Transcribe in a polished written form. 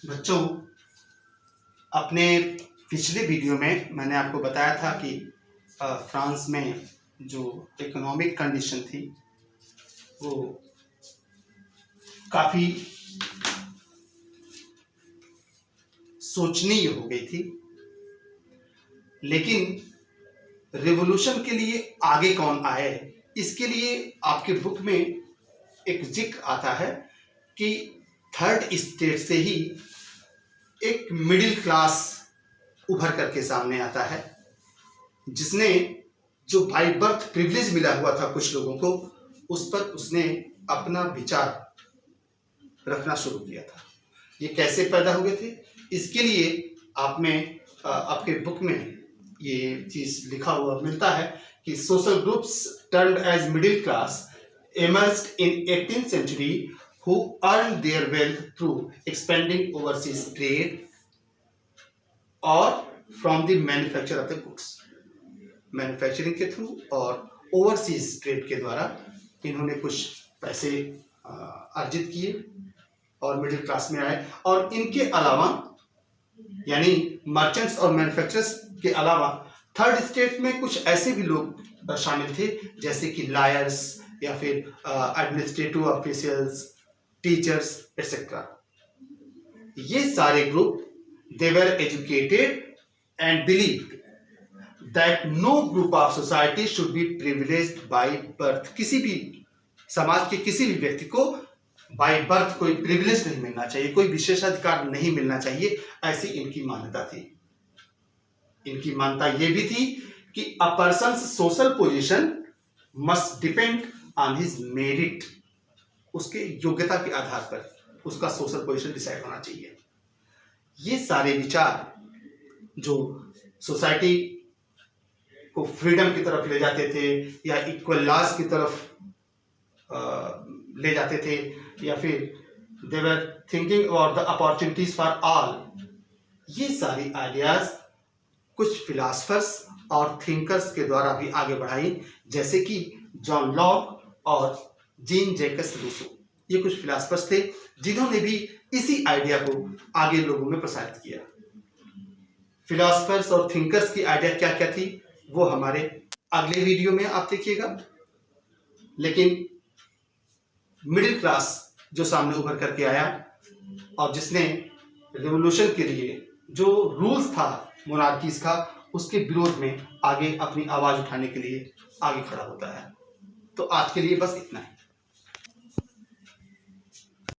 बच्चों, अपने पिछले वीडियो में मैंने आपको बताया था कि फ्रांस में जो इकोनॉमिक कंडीशन थी वो काफ़ी सोचनीय हो गई थी। लेकिन रिवॉल्यूशन के लिए आगे कौन आए, इसके लिए आपके बुक में एक जिक्र आता है कि थर्ड स्टेट से ही एक मिडिल क्लास उभर करके सामने आता है, जिसने जो बाय बर्थ प्रिविलेज मिला हुआ था कुछ लोगों को, उस पर उसने अपना विचार रखना शुरू किया था। ये कैसे पैदा हुए थे, इसके लिए आप में आपके बुक में ये चीज लिखा हुआ मिलता है कि social groups turned as middle class emerged in 18th century who earned their wealth through expanding overseas trade or from the manufacture of the goods। Manufacturing के थ्रू और ओवरसीज ट्रेड के द्वारा इन्होंने कुछ पैसे अर्जित किए और मिडिल क्लास में आए। और इनके अलावा यानी मर्चेंट्स और मैन्युफैक्चरर्स के अलावा थर्ड स्टेट में कुछ ऐसे भी लोग शामिल थे जैसे कि लायर्स या फिर एडमिनिस्ट्रेटिव ऑफिशियल्स, टीचर्स एक्सेट्रा। ये सारे group they were educated and believed that no group of society should be privileged by birth. किसी भी समाज के किसी भी व्यक्ति को बाय बर्थ कोई प्रिविलेज नहीं मिलना चाहिए, कोई विशेषाधिकार नहीं मिलना चाहिए, ऐसी इनकी मान्यता थी। इनकी मान्यता यह भी थी कि a person's social position must depend on his merit. उसके योग्यता के आधार पर उसका सोशल पोजीशन डिसाइड होना चाहिए। ये सारे विचार जो सोसाइटी को फ्रीडम की तरफ ले जाते थे या इक्वल लॉज की तरफ ले जाते थे, या फिर they were thinking about the opportunities for all, ये सारी आइडियाज कुछ फिलोसफर्स और थिंकर्स के द्वारा भी आगे बढ़ाई, जैसे कि जॉन लॉक और जीन जैकस रूसो। ये कुछ फिलोसफर्स थे जिन्होंने भी इसी आइडिया को आगे लोगों में प्रसारित किया। फिलोसफर्स और थिंकर्स की आइडिया क्या क्या थी वो हमारे अगले वीडियो में आप देखिएगा। लेकिन मिडिल क्लास जो सामने उभर करके आया और जिसने रिवॉल्यूशन के लिए जो रूल्स था मोनार्कीज का, उसके विरोध में आगे अपनी आवाज उठाने के लिए आगे खड़ा होता है। तो आज के लिए बस इतना ही।